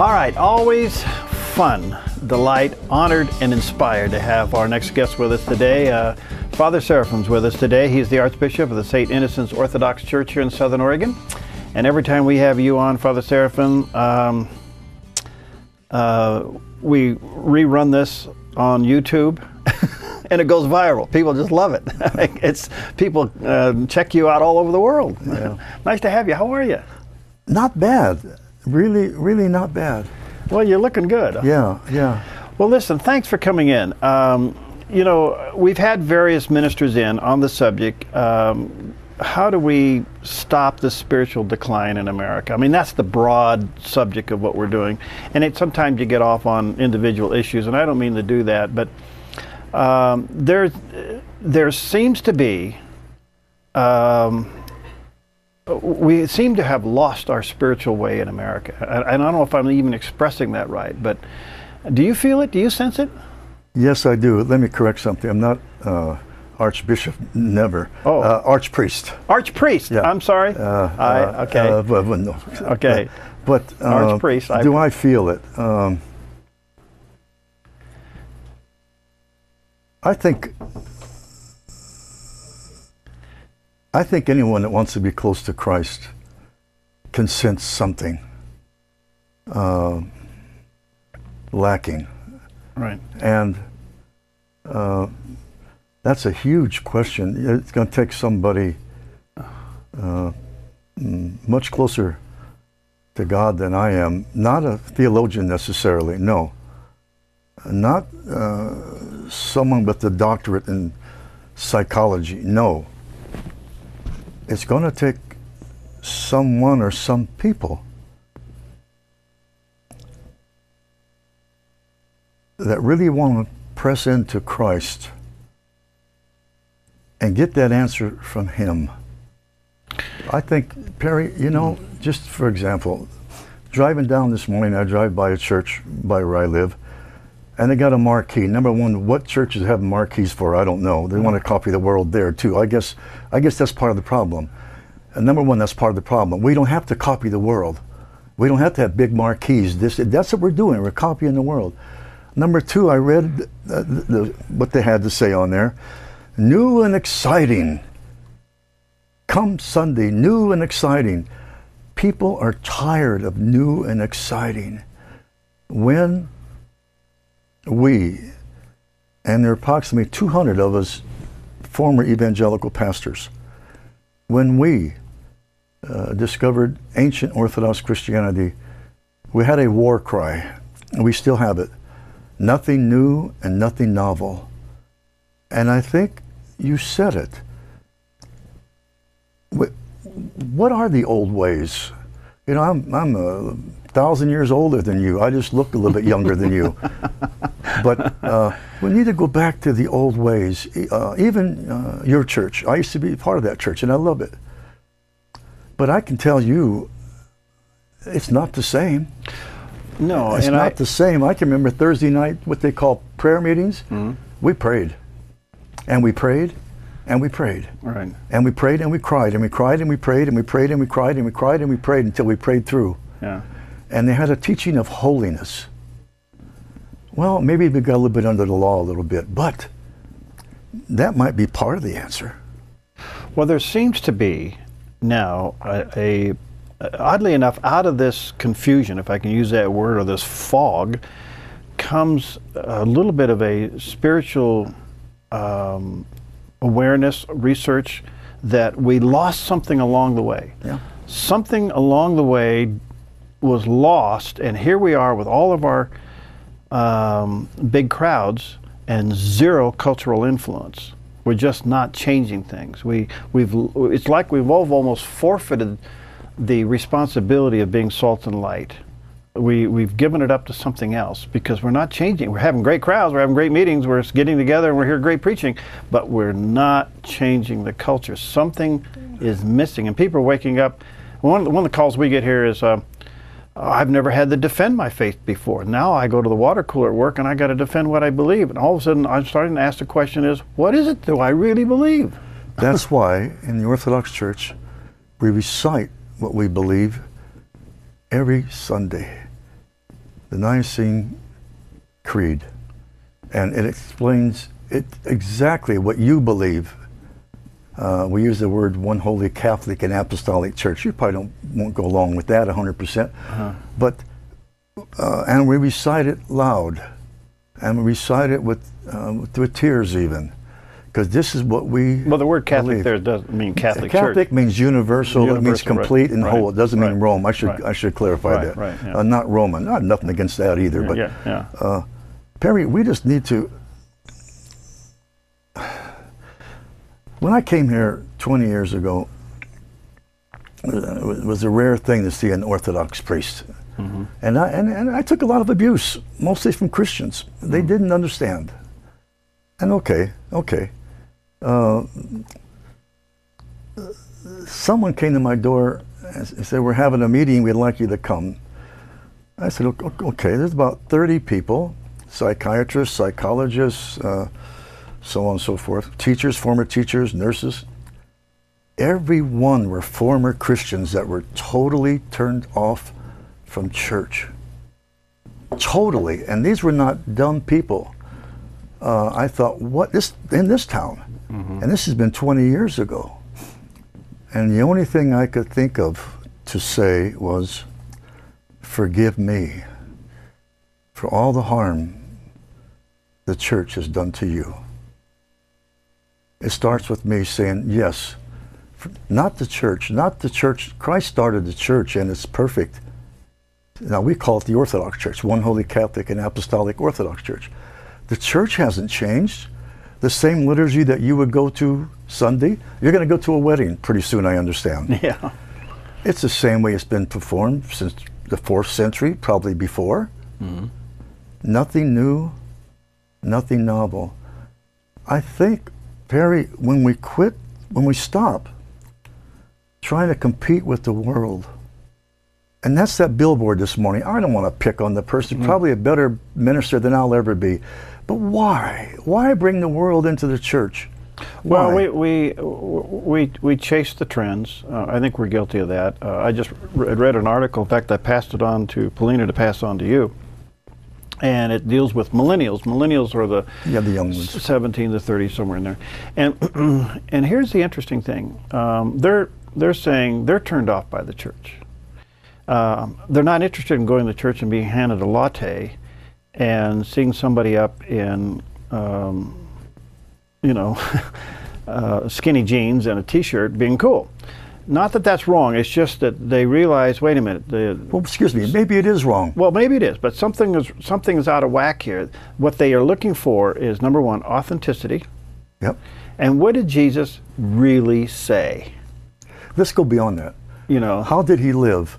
All right, always fun, delight, honored, and inspired to have our next guest with us today. Father Seraphim's with us today. He's the Archbishop of the St. Innocents Orthodox Church here in Southern Oregon. And every time we have you on, Father Seraphim, we rerun this on YouTube. And it goes viral. People just love it. People check you out all over the world. Yeah. Nice to have you. How are you? Not bad. Really, really not bad. Well, you're looking good. Yeah, yeah. Well, listen, thanks for coming in. You know, we've had various ministers in on the subject. How do we stop the spiritual decline in America? I mean, that's the broad subject of what we're doing. And sometimes you get off on individual issues, and I don't mean to do that, but there seems to be, we seem to have lost our spiritual way in America. And I don't know if I'm even expressing that right, but do you feel it? Do you sense it? Yes, I do. Let me correct something. I'm not Archbishop, never. Oh. Archpriest. Archpriest, yeah. I'm sorry. Okay. No. Okay. But Archpriest. Do I feel it? I think anyone that wants to be close to Christ can sense something lacking. Right. And that's a huge question. It's going to take somebody much closer to God than I am. Not a theologian necessarily, no. Not someone with a doctorate in psychology, no. It's going to take someone or some people that really want to press into Christ and get that answer from Him. I think, Perry, you know, just for example, driving down this morning, I drive by a church by where I live, and they got a marquee. Number one, what churches have marquees for? I don't know. They want to copy the world there too. I guess that's part of the problem. And number one, that's part of the problem. We don't have to copy the world. We don't have to have big marquees. That's what we're doing. We're copying the world. Number two, I read what they had to say on there. New and exciting. Come Sunday, new and exciting. People are tired of new and exciting. When we, and there are approximately 200 of us former evangelical pastors, when we discovered ancient Orthodox Christianity, we had a war cry, and we still have it. Nothing new and nothing novel. And I think you said it. What are the old ways? You know, I'm 1,000 years older than you. I just look a little bit younger than you. But we need to go back to the old ways. Even your church. I used to be part of that church, and I love it. But I can tell you, it's not the same. No, it's not the same. I can remember Thursday night, what they call prayer meetings. Mm-hmm. We prayed, and we prayed, and we prayed. Right. And we prayed, and we cried, and we cried, and we prayed, and we prayed, and we cried, and we cried, and we prayed until we prayed through. Yeah. And they had a teaching of holiness. Well, maybe we got a little bit under the law a little bit, but that might be part of the answer. Well, there seems to be now oddly enough, out of this confusion, if I can use that word, or this fog, comes a little bit of a spiritual awareness, research, that we lost something along the way. Yeah. Something along the way was lost, and here we are with all of our big crowds and zero cultural influence. We're just not changing things. It's like we've all almost forfeited the responsibility of being salt and light. We've given it up to something else because we're not changing. We're having great crowds, we're having great meetings, we're getting together, and we're hearing great preaching, but we're not changing the culture. Something is missing, and people are waking up. One of the calls we get here is, I've never had to defend my faith before. Now I go to the water cooler at work and I got to defend what I believe. And all of a sudden I'm starting to ask the question is, what is it do I really believe? That's why in the Orthodox Church we recite what we believe every Sunday. the Nicene Creed, and it explains exactly what you believe. We use the word one holy Catholic and Apostolic Church. You probably won't go along with that 100%, but and we recite it loud, and we recite it with tears even, because this is what we. Well, the word Catholic believe. there doesn't mean Catholic Catholic Church. means universal. It means complete and whole. It doesn't mean Rome. I should clarify that. Right, yeah. Not Roman. Not nothing against that either. But Perry, we just need to. When I came here 20 years ago, it was a rare thing to see an Orthodox priest. And I took a lot of abuse, mostly from Christians. They didn't understand. And okay. Someone came to my door and said, "We're having a meeting, we'd like you to come." I said, "Okay, there's about 30 people, psychiatrists, psychologists, so on and so forth, teachers, former teachers, nurses. Everyone were former Christians that were totally turned off from church. Totally. And these were not dumb people. I thought, what, this in this town? And this has been 20 years ago. And the only thing I could think of to say was, forgive me for all the harm the church has done to you. It starts with me saying, yes, not the church. Christ started the church and it's perfect. Now we call it the Orthodox Church, one holy Catholic and Apostolic Orthodox Church. The church hasn't changed. The same liturgy that you would go to Sunday, you're going to go to a wedding pretty soon, I understand. Yeah. It's the same way it's been performed since the 4th century, probably before. Nothing new, nothing novel. I think, Perry, when we stop trying to compete with the world, and that's that billboard this morning. I don't want to pick on the person, probably a better minister than I'll ever be. But why? Why bring the world into the church? Why? Well, we chase the trends. I think we're guilty of that. I just read an article. In fact, I passed it on to Paulina to pass on to you. And it deals with millennials. Millennials are the young ones, 17 to 30, somewhere in there. And here's the interesting thing. They're saying they're turned off by the church. They're not interested in going to church and being handed a latte and seeing somebody up in, skinny jeans and a T-shirt being cool. Not that that's wrong. It's just that they realize, wait a minute. Well, excuse me. Maybe it is wrong. Well, maybe it is, but something is out of whack here. What they are looking for is, number one, authenticity. Yep. And what did Jesus really say? Let's go beyond that. How did he live?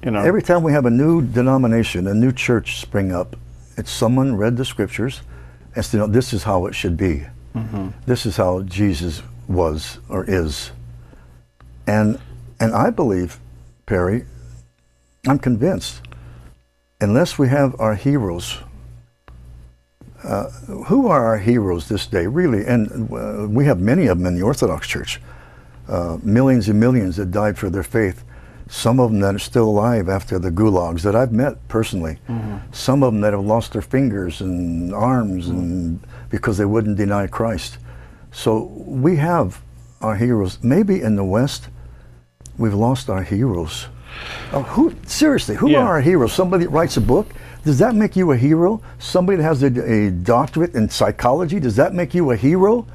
Every time we have a new denomination, a new church spring up, it's someone read the scriptures and said, this is how it should be. This is how Jesus was or is. And I believe, Perry, I'm convinced, unless we have our heroes, who are our heroes this day, really? And we have many of them in the Orthodox Church. Millions and millions that died for their faith. Some of them that are still alive after the gulags that I've met personally. Some of them that have lost their fingers and arms and because they wouldn't deny Christ. So we have our heroes. Maybe in the West, we've lost our heroes. Seriously, who are our heroes? Somebody that writes a book? Does that make you a hero? Somebody that has a doctorate in psychology? Does that make you a hero?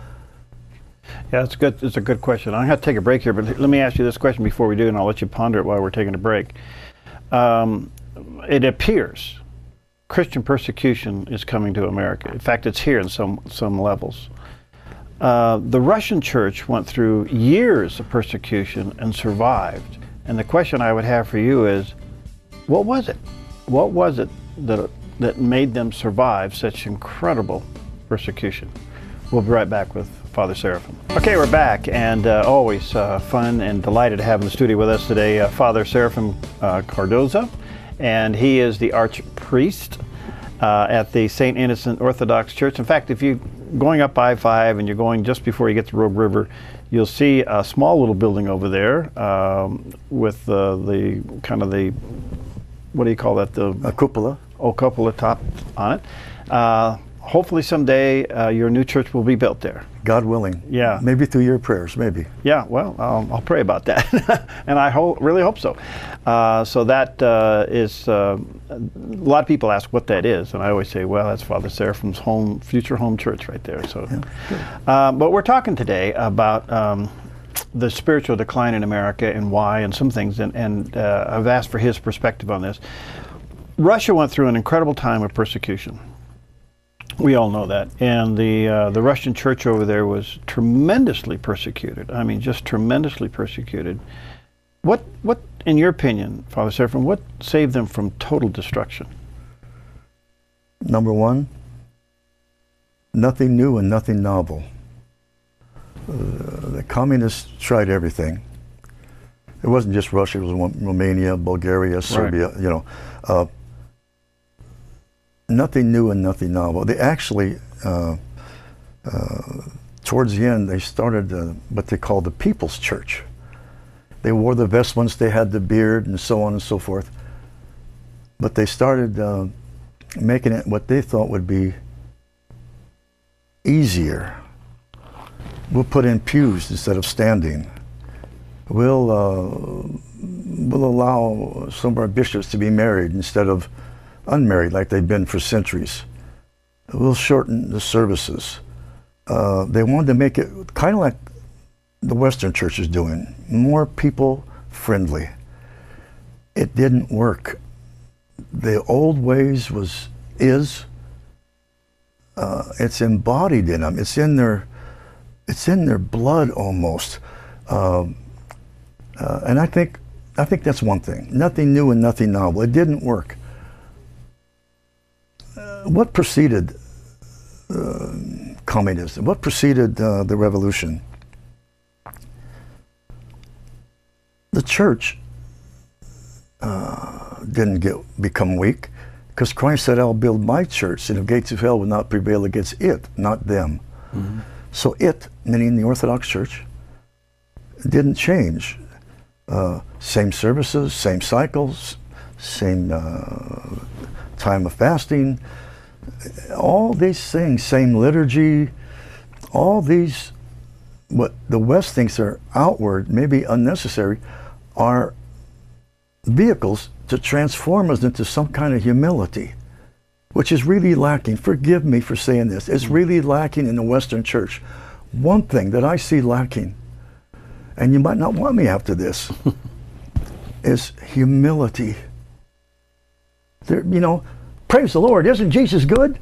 Yeah, it's good. It's a good question. I'm going to have to take a break here, but let me ask you this question before we do, and I'll let you ponder it while we're taking a break. It appears Christian persecution is coming to America. In fact, it's here in some levels. The Russian church went through years of persecution and survived. And the question I would have for you is, what was it? What was it that made them survive such incredible persecution? We'll be right back with Father Seraphim. Okay, we're back, and always fun and delighted to have in the studio with us today Father Seraphim Cardoza, and he is the archpriest at the St. Innocent Orthodox Church. In fact, if you're going up I-5 and you're going just before you get to Rogue River, you'll see a small little building over there with the kind of the, what do you call that? A cupola. Cupola top on it. Hopefully someday your new church will be built there. God willing. Yeah. Maybe through your prayers, maybe. Yeah, well, I'll pray about that. And I really hope so. So that is, a lot of people ask what that is. And I always say, well, that's Father Seraphim's future home church right there. So, yeah, but we're talking today about the spiritual decline in America and why and some things. And I've asked for his perspective on this. Russia went through an incredible time of persecution. We all know that, and the Russian church over there was tremendously persecuted. I mean, just tremendously persecuted. What, in your opinion, Father Seraphim, what saved them from total destruction? Number one, nothing new and nothing novel. The communists tried everything. It wasn't just Russia; it was Romania, Bulgaria, Serbia. Right. You know. Nothing new and nothing novel. They actually, towards the end, they started what they called the People's Church. They wore the vestments, they had the beard, and so on and so forth. But they started making it what they thought would be easier. We'll put in pews instead of standing. We'll allow some of our bishops to be married instead of unmarried like they've been for centuries. We'll shorten the services. They wanted to make it kind of like the Western Church is doing, more people friendly. It didn't work. The old ways it's embodied in them. It's in their blood almost. And I think that's one thing. Nothing new and nothing novel. It didn't work. What preceded communism? What preceded the revolution? The church didn't become weak, because Christ said, "I'll build my church, and the gates of hell will not prevail against it," not them. Mm-hmm. So it, meaning the Orthodox Church, didn't change. Same services, same cycles, same time of fasting, all these things, same liturgy, all these, what the West thinks are outward, maybe unnecessary, are vehicles to transform us into some kind of humility, which is really lacking. Forgive me for saying this. It's really lacking in the Western Church. One thing that I see lacking, and you might not want me after this, is humility. There, praise the Lord, isn't Jesus good?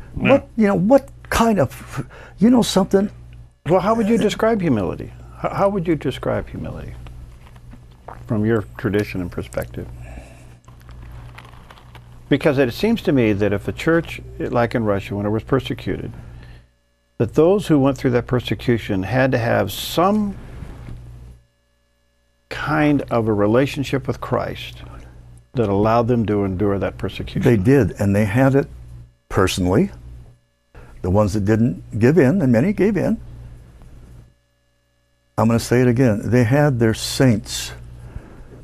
Yeah. What kind of, something? Well, how would you describe humility? How would you describe humility from your tradition and perspective? Because it seems to me that if a church, like in Russia, when it was persecuted, that those who went through that persecution had to have some kind of a relationship with Christ that allowed them to endure that persecution. They did, and they had it personally. The ones that didn't give in, and many gave in. I'm going to say it again. They had their saints.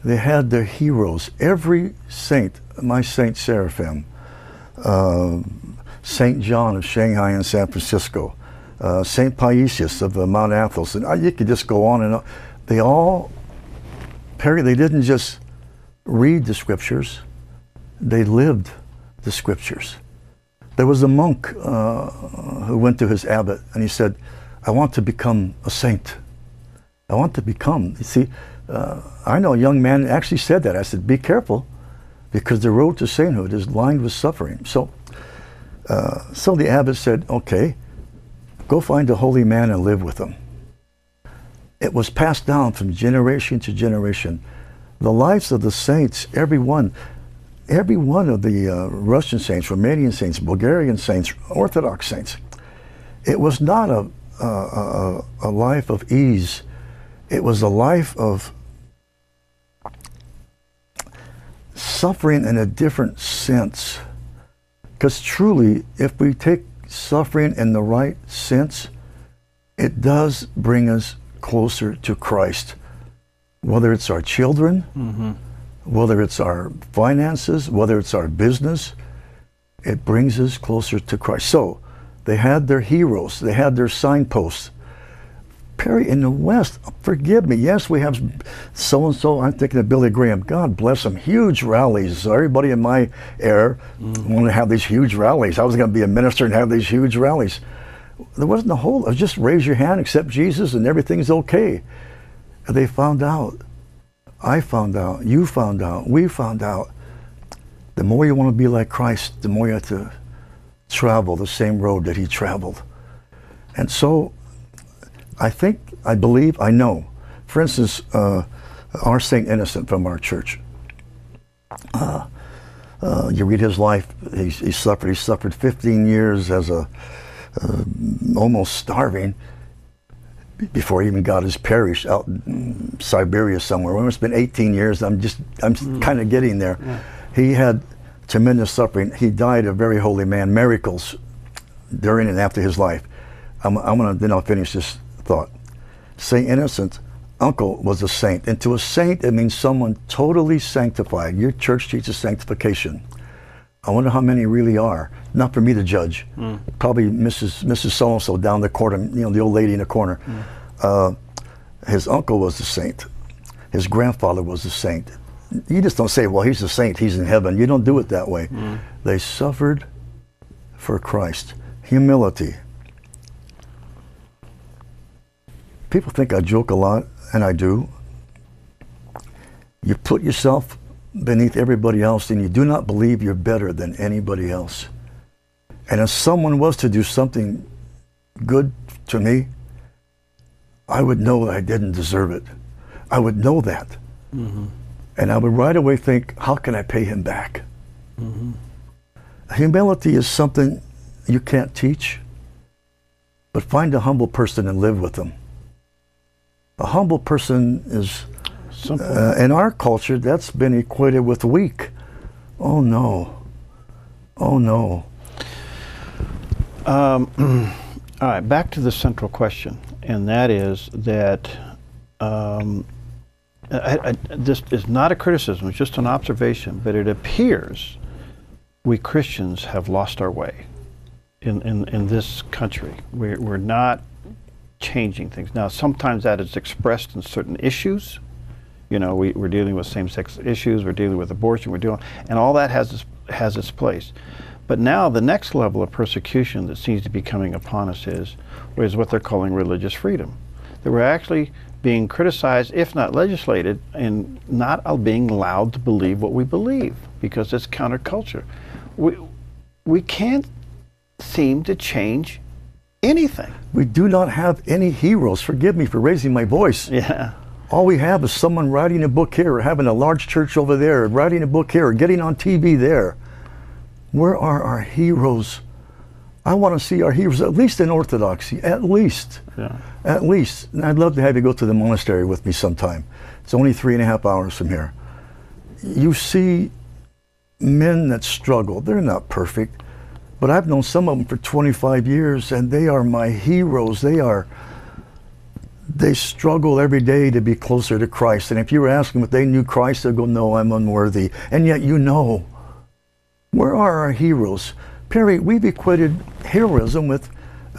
They had their heroes. Every saint, my Saint Seraphim, Saint John of Shanghai and San Francisco, Saint Paisius of Mount Athos, and you could just go on and on. They all, they didn't just read the scriptures, they lived the scriptures. There was a monk who went to his abbot and he said, "I want to become a saint. I want to become." You see, I know a young man actually said that. I said, "Be careful, because the road to sainthood is lined with suffering." So the abbot said, "Okay, go find a holy man and live with him." It was passed down from generation to generation. The lives of the saints, every one of the Russian saints, Romanian saints, Bulgarian saints, Orthodox saints, it was not a life of ease. It was a life of suffering in a different sense. Because truly, if we take suffering in the right sense, it does bring us closer to Christ. Whether it's our children, whether it's our finances, whether it's our business, it brings us closer to Christ. So they had their heroes, they had their signposts. Perry, in the West, forgive me, yes, we have so-and-so, I'm thinking of Billy Graham, God bless him, huge rallies. Everybody in my era wanted to have these huge rallies. I was going to be a minister and have these huge rallies. There wasn't a whole, it was just raise your hand, accept Jesus, and everything's okay. And they found out, I found out, you found out, we found out, the more you want to be like Christ, the more you have to travel the same road that he traveled. And so, I think, I believe, I know. For instance, our Saint Innocent from our church. You read his life. He suffered 15 years as a almost starving before he even got his parish out in Siberia somewhere. Well, it's been 18 years. I'm kind of getting there. Yeah. He had tremendous suffering. He died a very holy man. Miracles during and after his life. Then I'll finish this thought. Saint Innocent's uncle was a saint, and to a saint it means someone totally sanctified. Your church teaches sanctification. I wonder how many really are. Not for me to judge. Probably Mrs. So-and-so down the corner, the old lady in the corner. His uncle was a saint. His grandfather was a saint. You just don't say, well, he's a saint, he's in heaven. You don't do it that way. They suffered for Christ. Humility. People think I joke a lot, and I do. You put yourself beneath everybody else, and you do not believe you're better than anybody else. And if someone was to do something good to me, I would know that I didn't deserve it. I would know that. And I would right away think, how can I pay him back? Humility is something you can't teach, but find a humble person and live with them. A humble person is, in our culture, that's been equated with weak. Oh no. Oh no. All right, back to the central question, and that is that this is not a criticism, it's just an observation, but it appears we Christians have lost our way in this country. We're not changing things. Now, sometimes that is expressed in certain issues. We're dealing with same-sex issues, we're dealing with abortion, and all that has its place. But now the next level of persecution that seems to be coming upon us is what they're calling religious freedom. That we're actually being criticized, if not legislated, and not being allowed to believe what we believe because it's counterculture. We can't seem to change anything. We do not have any heroes. Forgive me for raising my voice. Yeah. All we have is someone writing a book here, or having a large church over there, or writing a book here, or getting on TV there. Where are our heroes? I want to see our heroes, at least in Orthodoxy, at least. Yeah. At least. And I'd love to have you go to the monastery with me sometime. It's only 3.5 hours from here. You see men that struggle. They're not perfect, but I've known some of them for 25 years, and they are my heroes. They struggle every day to be closer to Christ. And if you were asking if they knew Christ, they'd go, no, I'm unworthy. And yet you know. Where are our heroes? Perry, we've equated heroism with,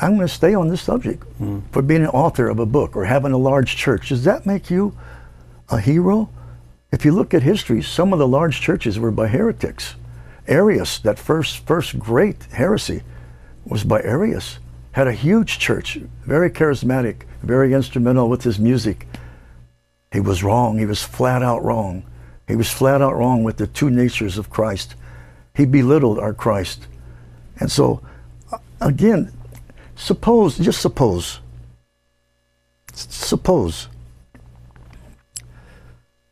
I'm going to stay on this subject, for being an author of a book or having a large church. Does that make you a hero? If you look at history, some of the large churches were by heretics. Arius, that first great heresy, was by Arius. Had a huge church, very charismatic, very instrumental with his music. He was wrong. He was flat out wrong. He was flat out wrong with the two natures of Christ. He belittled our Christ. And so, again, just suppose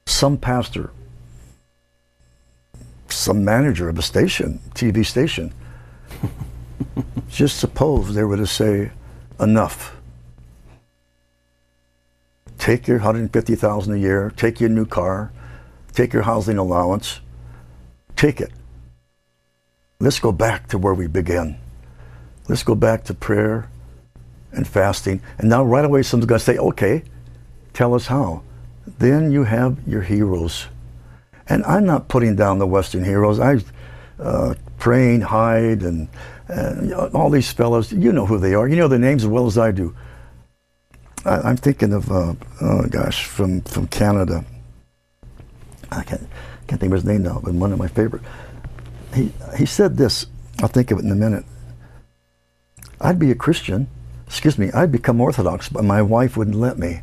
some pastor, some manager of a station, TV station, just suppose they were to say, enough. Take your $150,000 a year, take your new car, take your housing allowance, take it. let's go back to where we began. Let's go back to prayer and fasting. And now right away someone's going to say, okay, tell us how. Then you have your heroes. And I'm not putting down the Western heroes. Praying, Hyde, and all these fellows, you know who they are. You know their names as well as I do. I'm thinking of, from Canada. I can't think of his name now, but one of my favorite. He said this, I'll think of it in a minute. I'd be a Christian, I'd become Orthodox, but my wife wouldn't let me.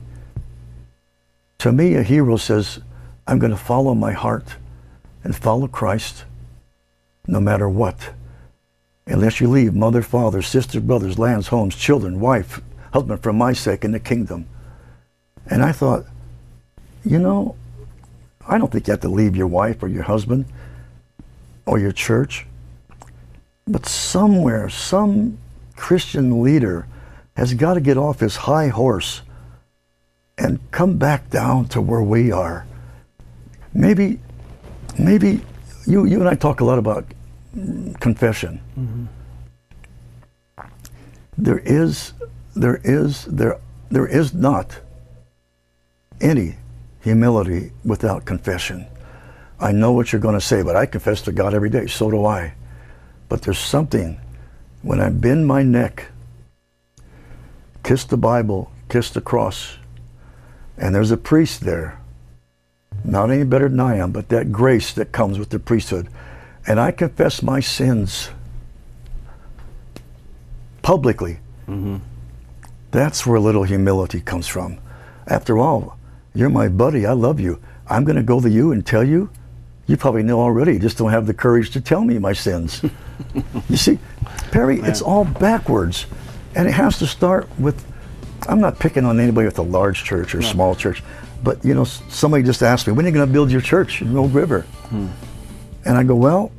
To me, a hero says, I'm going to follow my heart and follow Christ no matter what. Unless you leave mother, father, sisters, brothers, lands, homes, children, wife, husband for my sake in the kingdom. And I thought, you know, I don't think you have to leave your wife or your husband or your church. But somewhere, some Christian leader has got to get off his high horse and come back down to where we are. Maybe you and I talk a lot about confession. Mm-hmm. There is not any humility without confession. I know what you're going to say, but I confess to God every day. So do I. But there's something when I bend my neck, kiss the Bible, kiss the cross, and there's a priest there, not any better than I am, but that grace that comes with the priesthood, and I confess my sins publicly. Mm-hmm. That's where a little humility comes from. After all, you're my buddy, I love you. I'm going to go to you and tell you. You probably know already, you just don't have the courage to tell me my sins. You see, Perry, it's all backwards. And it has to start with, I'm not picking on anybody with a large church or small church, but you know, somebody just asked me, when are you going to build your church in Mill River? And I go, well,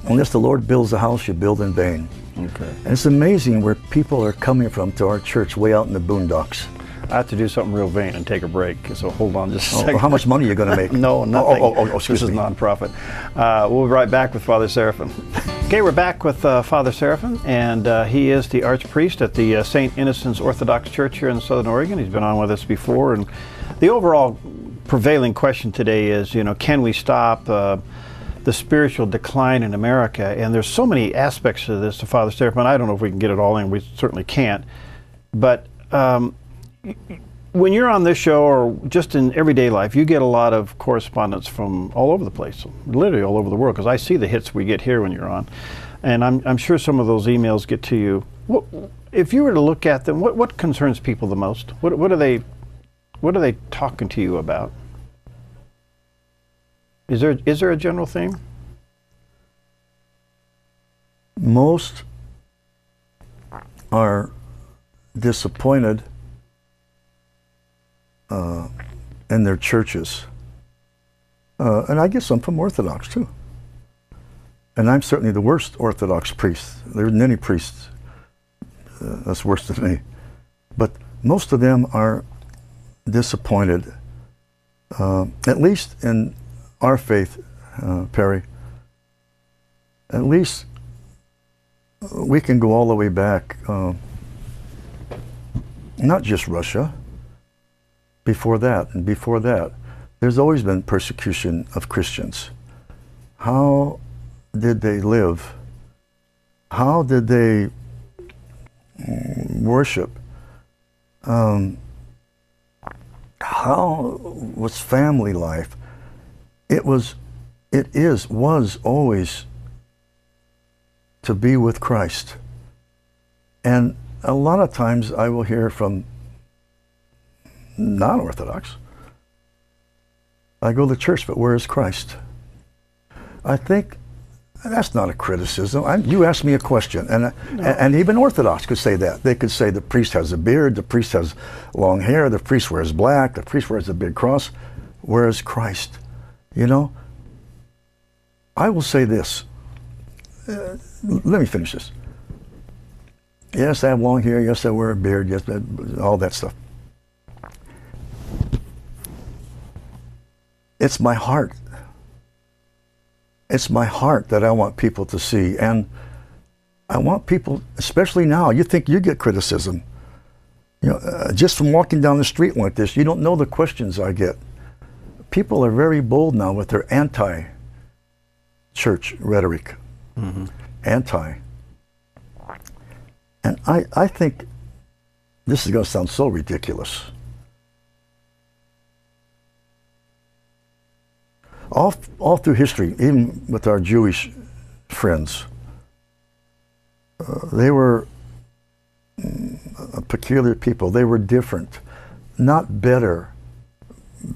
unless the Lord builds a house, you build in vain. Okay. And it's amazing where people are coming from to our church way out in the boondocks. I have to do something real vain and take a break, so hold on just a second. How much money are you going to make? No, nothing. Excuse me. This is nonprofit. We'll be right back with Father Seraphim. Okay, we're back with Father Seraphim, and he is the archpriest at the St. Innocent's Orthodox Church here in Southern Oregon. He's been on with us before, and the overall prevailing question today is, you know, can we stop the spiritual decline in America? And there's so many aspects to this, to Father Seraphim. I don't know if we can get it all in. We certainly can't. But when you're on this show or just in everyday life, you get a lot of correspondence from all over the place, literally all over the world, because I see the hits we get here when you're on. And I'm sure some of those emails get to you. If you were to look at them, what concerns people the most? What are they talking to you about? Is there a general theme? Most are disappointed in their churches. And I guess I'm from Orthodox too. And I'm certainly the worst Orthodox priest. There isn't any priests that's worse than me. But most of them are disappointed, at least in our faith, Perry. At least we can go all the way back, not just Russia, before that, there's always been persecution of Christians. How did they live? How did they worship? How was family life? Was always to be with Christ. And a lot of times I will hear from non-Orthodox, I go to church, but where is Christ? I think that's not a criticism. You asked me a question, and even Orthodox could say that. They could say the priest has a beard, the priest has long hair, the priest wears black, the priest wears a big cross. Where is Christ? You know, I will say this. Let me finish this. Yes, I have long hair. Yes, I wear a beard. Yes, all that stuff. It's my heart. It's my heart that I want people to see. And I want people, especially now, you think you get criticism. You know, just from walking down the street like this, you don't know the questions I get. People are very bold now with their anti-church rhetoric. Mm-hmm. Anti. And I think this is going to sound so ridiculous. All through history, even with our Jewish friends, they were a peculiar people. They were different, not better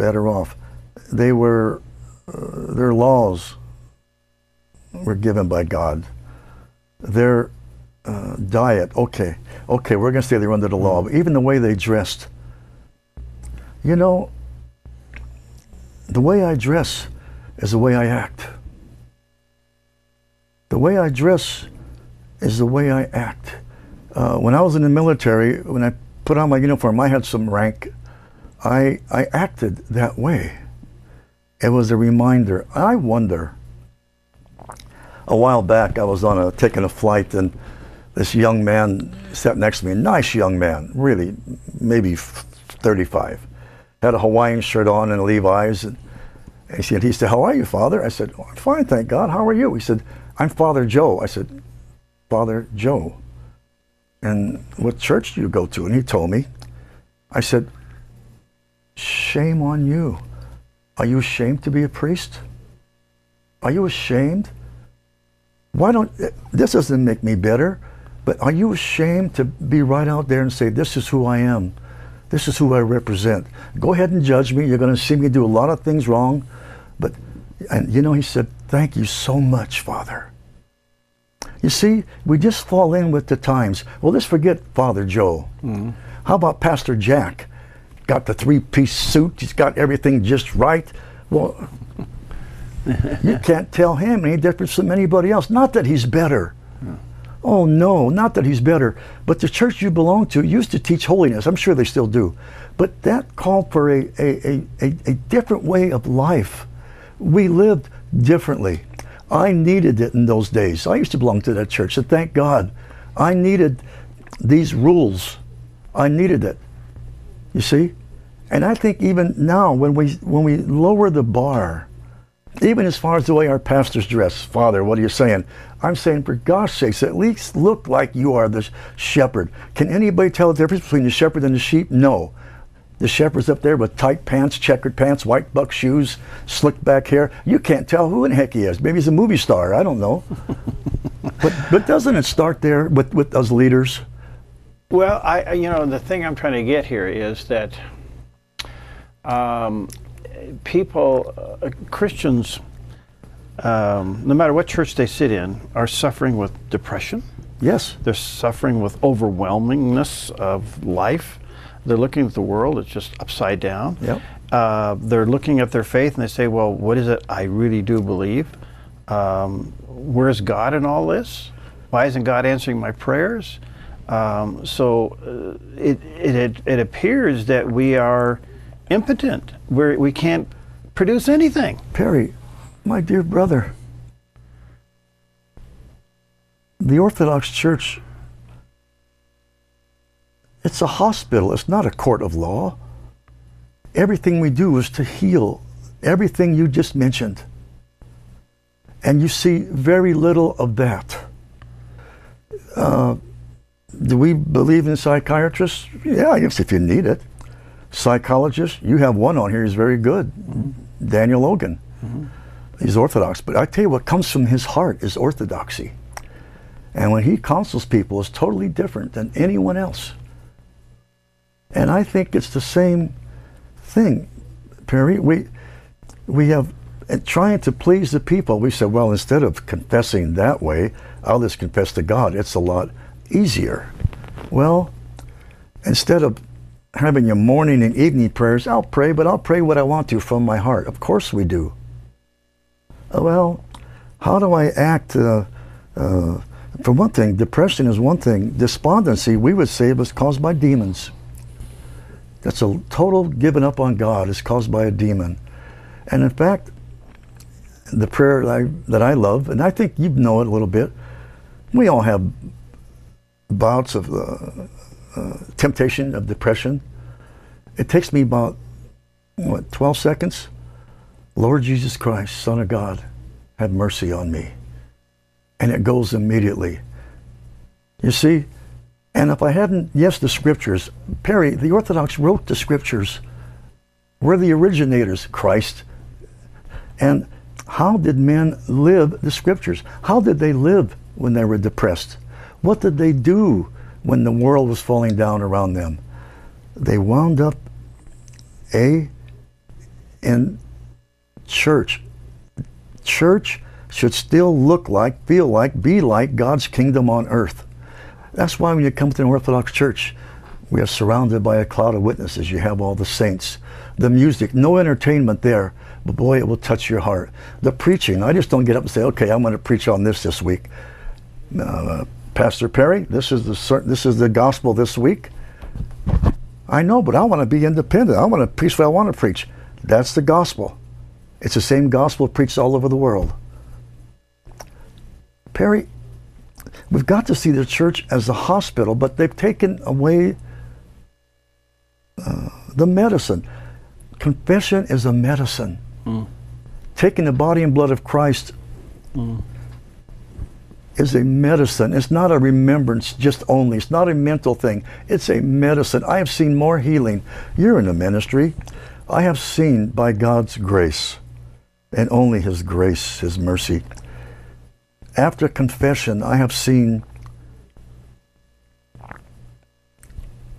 off. They were, their laws were given by God. Their diet, okay, we're going to say they were under the law, but even the way they dressed. You know, the way I dress is the way I act. The way I dress is the way I act. When I was in the military, when I put on my uniform, I had some rank. I acted that way. It was a reminder. I wonder, a while back I was taking a flight, and this young man sat next to me, a nice young man, really, maybe 35. Had a Hawaiian shirt on and Levi's. And he said, "How are you, Father?" I said, "Oh, I'm fine, thank God. How are you?" He said, "I'm Father Joe." I said, "Father Joe? And what church do you go to?" And he told me. I said, "Shame on you. Are you ashamed to be a priest? Are you ashamed? This doesn't make me better, but are you ashamed to be right out there and say, this is who I am? This is who I represent. Go ahead and judge me. You're going to see me do a lot of things wrong." And you know, he said, "Thank you so much, Father." You see, we just fall in with the times. Well, let's forget Father Joe. Mm-hmm. How about Pastor Jack? Got the 3-piece suit. He's got everything just right. Well, you can't tell him any difference from anybody else. Not that he's better. Yeah. Oh, no, not that he's better. But the church you belong to used to teach holiness. I'm sure they still do. But that called for a different way of life. We lived differently. I needed it in those days. I used to belong to that church, and thank God. I needed these rules. I needed it. You see? And I think even now, when we lower the bar, even as far as the way our pastors dress, "Father, what are you saying?" I'm saying, for gosh sakes, at least look like you are the shepherd. Can anybody tell the difference between the shepherd and the sheep? No. The shepherd's up there with tight pants, checkered pants, white buck shoes, slicked back hair. You can't tell who in the heck he is. Maybe he's a movie star. I don't know. but doesn't it start there with us leaders? Well, you know, the thing I'm trying to get here is that Christians, no matter what church they sit in, are suffering with depression. Yes. They're suffering with overwhelmingness of life. They're looking at the world, it's just upside down. Yep. They're looking at their faith and they say, well, what is it I really do believe? Where's God in all this? Why isn't God answering my prayers? So it appears that we are impotent. We can't produce anything. Perry, my dear brother, the Orthodox Church, it's a hospital. It's not a court of law. Everything we do is to heal everything you just mentioned. And you see very little of that. Do we believe in psychiatrists? Yeah, I guess if you need it. Psychologists, you have one on here, he's very good. Mm-hmm. Daniel Logan. Mm-hmm. He's Orthodox. But I tell you what comes from his heart is orthodoxy. And when he counsels people, it's totally different than anyone else. And I think it's the same thing, Perry. We have, trying to please the people, we said, well, instead of confessing that way, I'll just confess to God. It's a lot easier. Well, instead of having your morning and evening prayers, I'll pray, but I'll pray what I want to from my heart. Of course we do. Well, how do I act? For one thing, depression is one thing. Despondency, we would say, was caused by demons. That's a total giving up on God. It's caused by a demon. And in fact, the prayer that I love, and I think you know it a little bit. We all have bouts of temptation, of depression. It takes me about, 12 seconds? Lord Jesus Christ, Son of God, have mercy on me. And it goes immediately. You see, and if I hadn't, yes, the scriptures, Perry, the Orthodox wrote the scriptures. We're the originators, Christ. And how did men live the scriptures? How did they live when they were depressed? What did they do when the world was falling down around them? They wound up, in church. Church should still look like, feel like, be like God's kingdom on earth. That's why when you come to an Orthodox church, we are surrounded by a cloud of witnesses. You have all the saints. The music, no entertainment there, but boy, it will touch your heart. The preaching, I just don't get up and say, okay, I'm going to preach on this week. Pastor Perry, this is the gospel this week. I know, but I want to be independent. I want to preach what I want to preach. That's the gospel. It's the same gospel preached all over the world. Perry, we've got to see the church as a hospital, but they've taken away the medicine. Confession is a medicine. Taking the body and blood of Christ is a medicine. It's not a remembrance just only. It's not a mental thing. It's a medicine. I have seen more healing. You're in the ministry. I have seen by God's grace, and only His grace, His mercy. After confession, I have seen,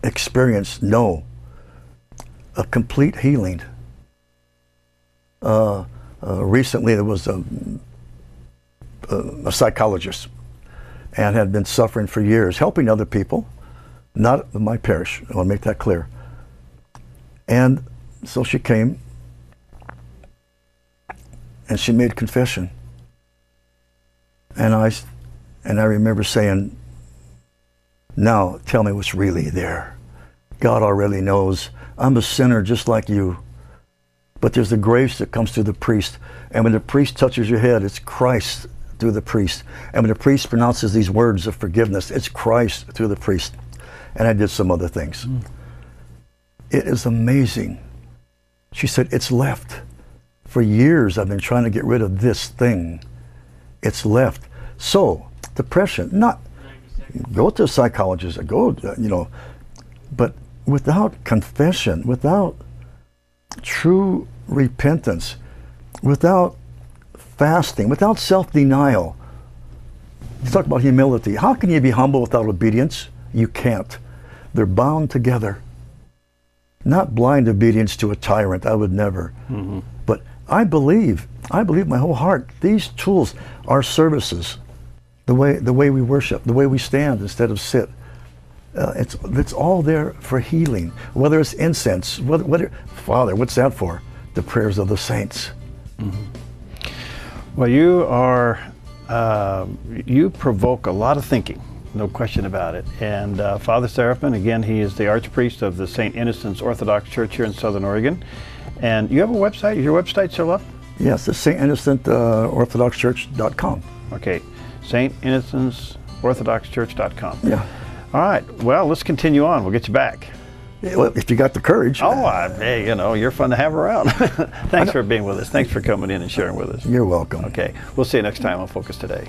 experienced, know, a complete healing. Recently there was a psychologist and had been suffering for years, helping other people, not in my parish. I want to make that clear. And so she came and she made confession. And I remember saying, now tell me what's really there. God already knows. I'm a sinner just like you. But there's the grace that comes through the priest. And when the priest touches your head, it's Christ through the priest. And when the priest pronounces these words of forgiveness, it's Christ through the priest. And I did some other things. It is amazing. She said, it's left. For years I've been trying to get rid of this thing. It's left. So, depression, not go to a psychologist, but without confession, without true repentance, without fasting, without self-denial. You talk about humility. How can you be humble without obedience? You can't. They're bound together. Not blind obedience to a tyrant, I would never. But I believe my whole heart, these tools are services. The way we worship, the way we stand instead of sit. It's all there for healing. Whether it's incense, Father, what's that for? The prayers of the saints. Well, you provoke a lot of thinking, no question about it. And Father Seraphim, again, he is the archpriest of the St. Innocents Orthodox Church here in Southern Oregon. And you have a website? Is your website still up? Yes, it's StInnocentOrthodoxChurch.com. Okay, StInnocentOrthodoxChurch.com. Yeah. All right, well, let's continue on. We'll get you back. Well, if you got the courage. Oh, hey, you're fun to have around. Thanks for being with us. Thanks for coming in and sharing with us. You're welcome. Okay, we'll see you next time on Focus Today.